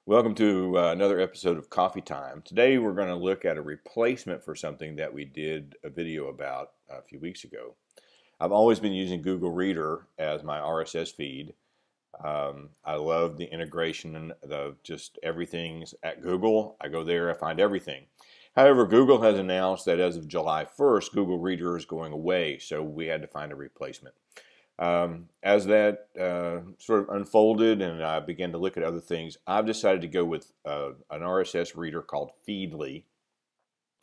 Welcome to another episode of Coffee Time. Today we're going to look at a replacement for something that we did a video about a few weeks ago. I've always been using Google Reader as my RSS feed. I love the integration of just everything's at Google. I go there, I find everything. However, Google has announced that as of July 1st, Google Reader is going away, so we had to find a replacement. As that sort of unfolded and I began to look at other things, I've decided to go with an RSS reader called Feedly,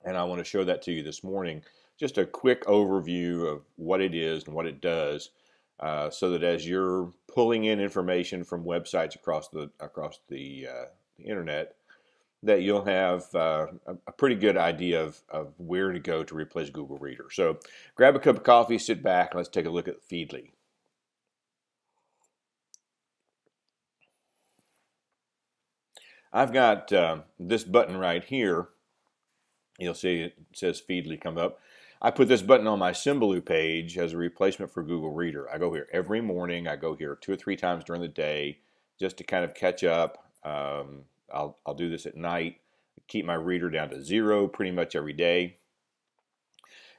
and I want to show that to you this morning. Just a quick overview of what it is and what it does, so that as you're pulling in information from websites across the internet, that you'll have a pretty good idea of where to go to replace Google Reader. So grab a cup of coffee, sit back, and let's take a look at Feedly. I've got this button right here. You'll see it says Feedly come up. I put this button on my Symbaloo page as a replacement for Google Reader. I go here every morning. I go here 2 or 3 times during the day just to kind of catch up. I'll do this at night, keep my reader down to 0 pretty much every day.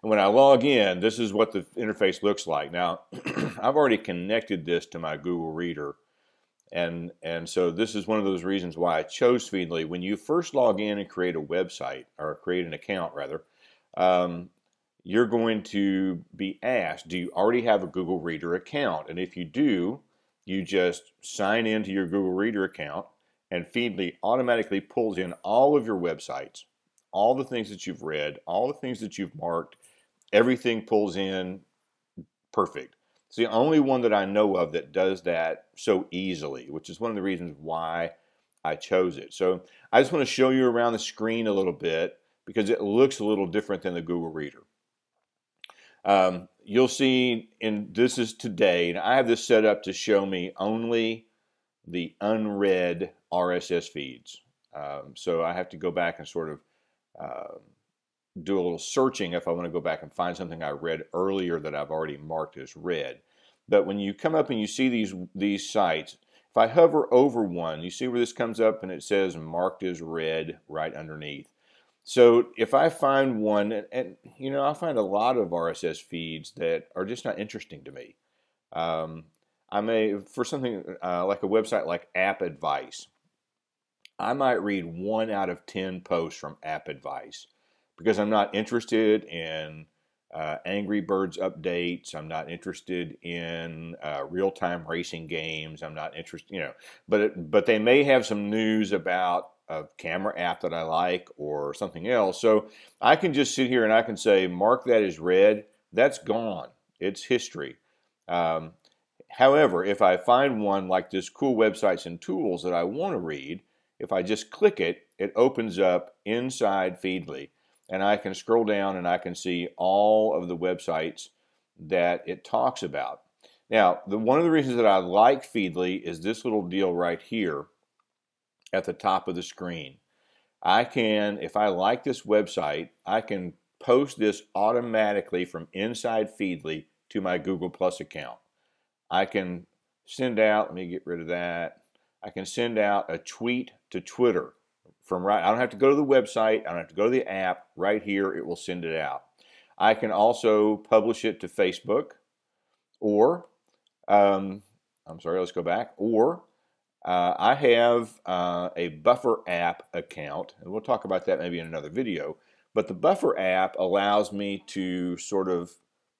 And when I log in, this is what the interface looks like. Now, I've already connected this to my Google Reader. And so this is one of those reasons why I chose Feedly. When you first log in and create a website, or create an account rather, you're going to be asked, do you already have a Google Reader account? And if you do, you just sign into your Google Reader account, and Feedly automatically pulls in all of your websites, all the things that you've read, all the things that you've marked, everything pulls in perfect. It's the only one that I know of that does that so easily, which is one of the reasons why I chose it. So I just want to show you around the screen a little bit because it looks a little different than the Google Reader. You'll see, and this is today, and I have this set up to show me only the unread RSS feeds. So I have to go back and sort of do a little searching if I want to go back and find something I read earlier that I've already marked as read. But when you come up and you see these sites, if I hover over one, you see where this comes up and it says marked as read right underneath. So if I find one, and you know, I find a lot of RSS feeds that are just not interesting to me. I may, for something like a website like App Advice, I might read 1 out of 10 posts from App Advice, because I'm not interested in Angry Birds updates. I'm not interested in real-time racing games. I'm not interested, you know, but they may have some news about a camera app that I like or something else. So I can just sit here and I can say, mark that as read. That's gone. It's history. However, if I find one like this cool websites and tools that I want to read, if I just click it, it opens up inside Feedly. And I can scroll down and I can see all of the websites that it talks about. Now, one of the reasons that I like Feedly is this little deal right here at the top of the screen. I can, if I like this website, I can post this automatically from inside Feedly to my Google Plus account. I can send out, let me get rid of that, I can send out a tweet to Twitter. I don't have to go to the website, I don't have to go to the app. Right here, it will send it out. I can also publish it to Facebook, or, I'm sorry, let's go back, or I have a Buffer app account, and we'll talk about that maybe in another video, but the Buffer app allows me to sort of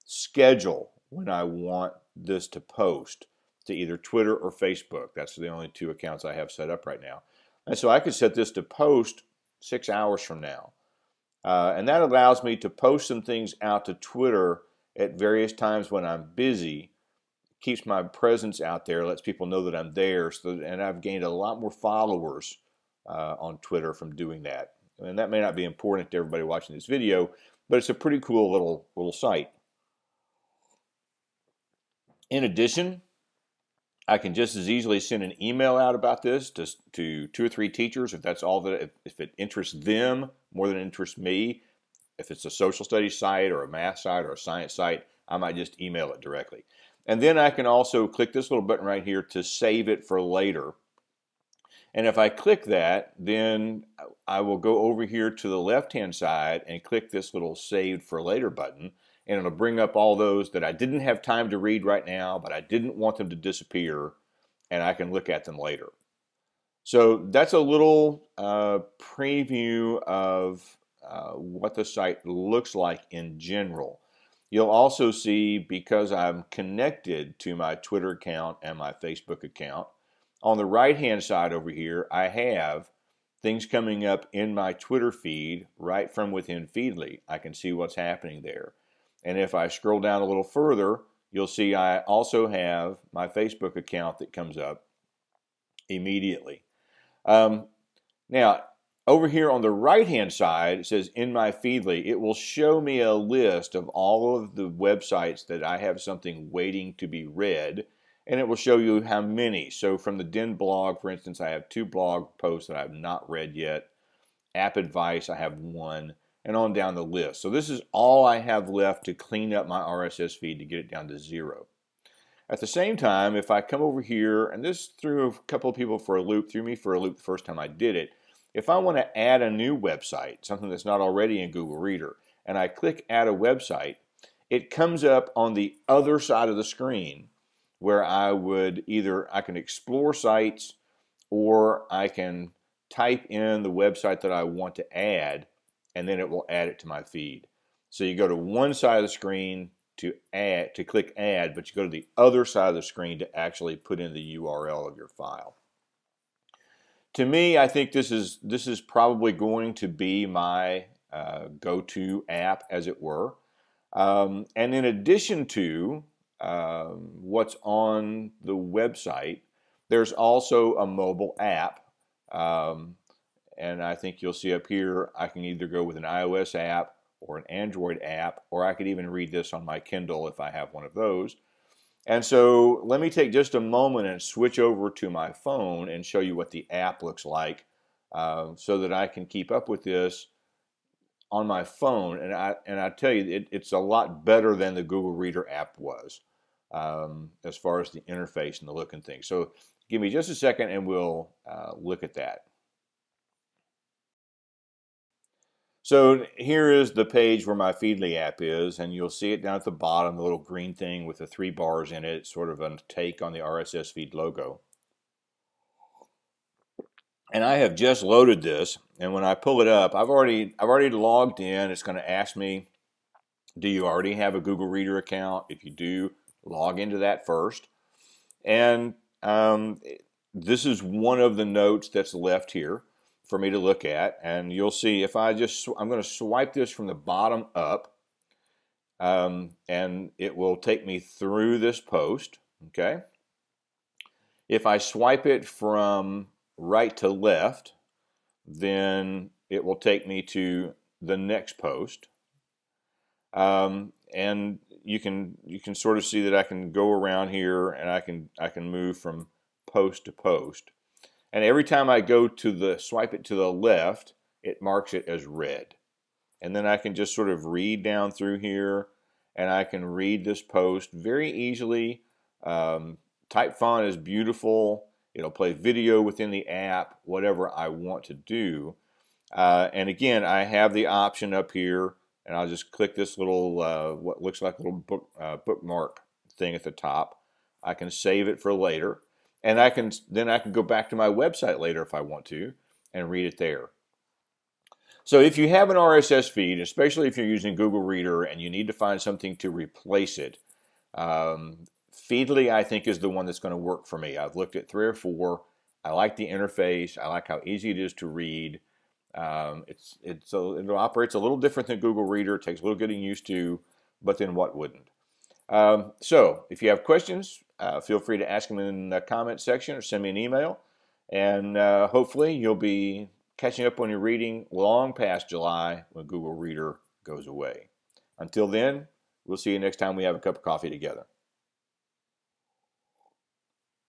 schedule when I want this to post to either Twitter or Facebook. That's the only 2 accounts I have set up right now. And so I could set this to post 6 hours from now. And that allows me to post some things out to Twitter at various times when I'm busy. Keeps my presence out there, lets people know that I'm there. And I've gained a lot more followers on Twitter from doing that. And that may not be important to everybody watching this video, but it's a pretty cool little site. In addition, I can just as easily send an email out about this to 2 or 3 teachers if that's all that, if it interests them more than it interests me. If it's a social studies site or a math site or a science site, I might just email it directly. And then I can also click this little button right here to save it for later. And if I click that, then I will go over here to the left-hand side and click this little Saved for Later button, and it'll bring up all those that I didn't have time to read right now, but I didn't want them to disappear, and I can look at them later. So that's a little preview of what the site looks like in general. You'll also see, because I'm connected to my Twitter account and my Facebook account, on the right-hand side over here, I have things coming up in my Twitter feed right from within Feedly. I can see what's happening there. And if I scroll down a little further, you'll see I also have my Facebook account that comes up immediately. Now, over here on the right-hand side, it says In My Feedly. It will show me a list of all of the websites that I have something waiting to be read, and it will show you how many. So from the Den blog, for instance, I have 2 blog posts that I have not read yet. App Advice, I have 1, and on down the list. So this is all I have left to clean up my RSS feed to get it down to 0. At the same time, if I come over here, and this threw a couple of people for a loop, threw me for a loop the first time I did it. If I want to add a new website, something that's not already in Google Reader, and I click Add a Website, it comes up on the other side of the screen where I can explore sites, or I can type in the website that I want to add, and then it will add it to my feed. So you go to one side of the screen to click Add, but you go to the other side of the screen to actually put in the URL of your file. To me, I think this is probably going to be my go-to app, as it were. And in addition to what's on the website, there's also a mobile app. And I think you'll see up here, I can either go with an iOS app or an Android app, or I could even read this on my Kindle if I have one of those. And so let me take just a moment and switch over to my phone and show you what the app looks like, so that I can keep up with this on my phone. And I tell you, it's a lot better than the Google Reader app was, as far as the interface and the look and things. So give me just a second and we'll look at that. So here is the page where my Feedly app is, and you'll see it down at the bottom, the little green thing with the 3 bars in it. It's sort of a take on the RSS feed logo. And I have just loaded this, and when I pull it up, I've already logged in. It's going to ask me, do you already have a Google Reader account? If you do, log into that first. And this is one of the notes that's left here for me to look at, and you'll see if I'm going to swipe this from the bottom up, and it will take me through this post. Okay. If I swipe it from right to left, then it will take me to the next post, and you can sort of see that I can go around here, and I can move from post to post. And every time I go to swipe it to the left, it marks it as read. And then I can just sort of read down through here, and I can read this post very easily. Type font is beautiful. It'll play video within the app, whatever I want to do. And again, I have the option up here, and I'll just click this little, what looks like a little bookmark thing at the top. I can save it for later. And then I can go back to my website later if I want to and read it there. So if you have an RSS feed, especially if you're using Google Reader and you need to find something to replace it, Feedly, I think, is the one that's going to work for me. I've looked at 3 or 4. I like the interface. I like how easy it is to read. It operates a little different than Google Reader. It takes a little getting used to, but then what wouldn't? So if you have questions, feel free to ask them in the comment section or send me an email. And hopefully you'll be catching up on your reading long past July when Google Reader goes away. Until then, we'll see you next time we have a cup of coffee together.